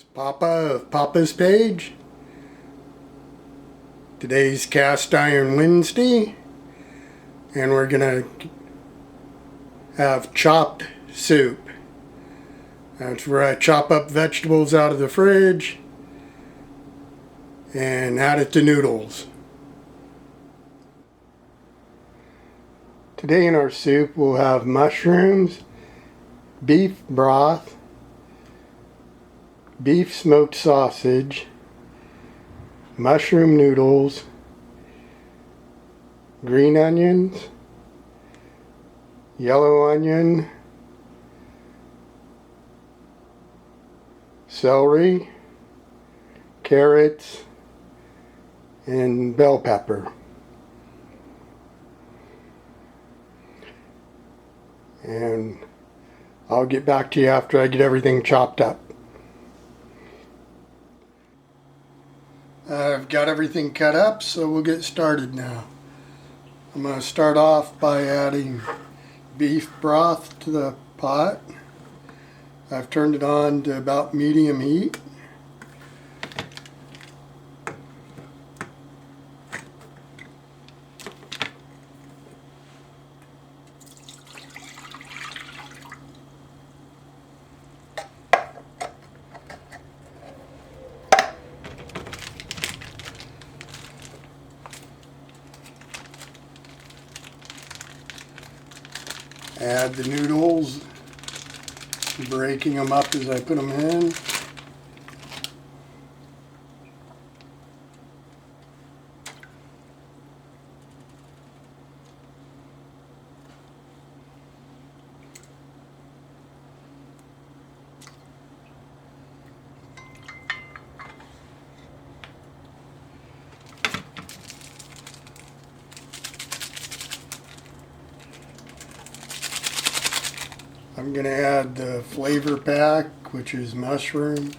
It's Papa of PaPa's page. Today's Cast Iron Wednesday, and we're gonna have chopped soup. That's where I chop up vegetables out of the fridge and add it to noodles. Today in our soup we'll have mushrooms, beef broth, beef smoked sausage, mushroom noodles, green onions, yellow onion, celery, carrots, and bell pepper. And I'll get back to you after I get everything chopped up. I've got everything cut up, so we'll get started now. I'm going to start off by adding beef broth to the pot. I've turned it on to about medium heat. Add the noodles, breaking them up as I put them in. I'm going to add the flavor pack, which is mushroom.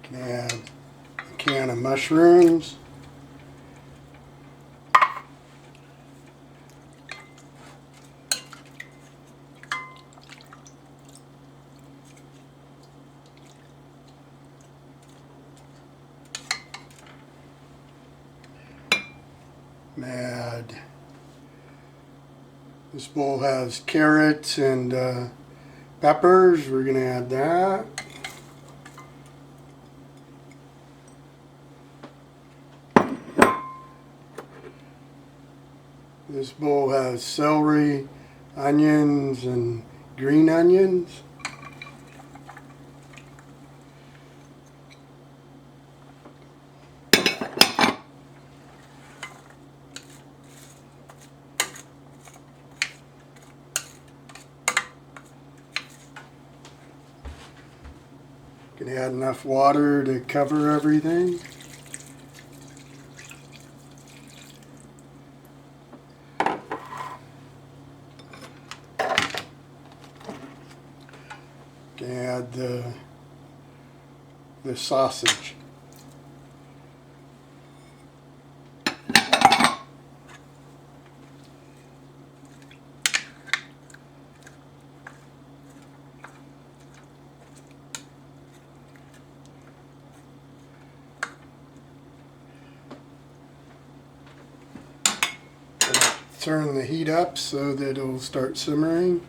Can add a can of mushrooms. Add, this bowl has carrots and peppers. We're going to add that. This bowl has celery, onions, and green onions. Can add enough water to cover everything. Add the sausage. Turn the heat up so that it'll start simmering.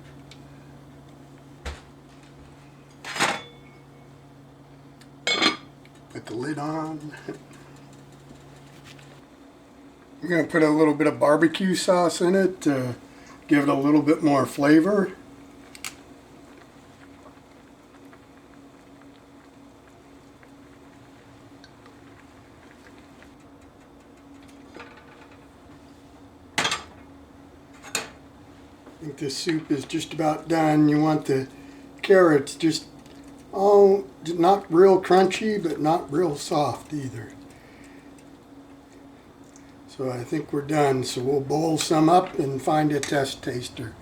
Put the lid on. I'm going to put a little bit of barbecue sauce in it to give it a little bit more flavor. I think this soup is just about done. You want the carrots just not real crunchy, but not real soft either. So So I think we're done. So we'll boil some up and find a test taster.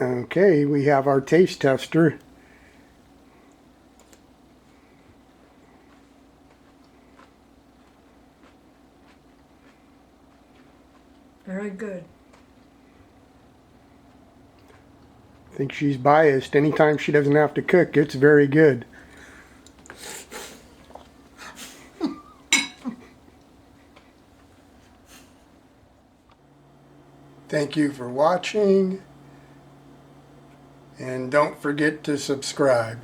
Okay, we have our taste tester. Very good. I think she's biased. Anytime she doesn't have to cook, it's very good. Thank you for watching, and don't forget to subscribe.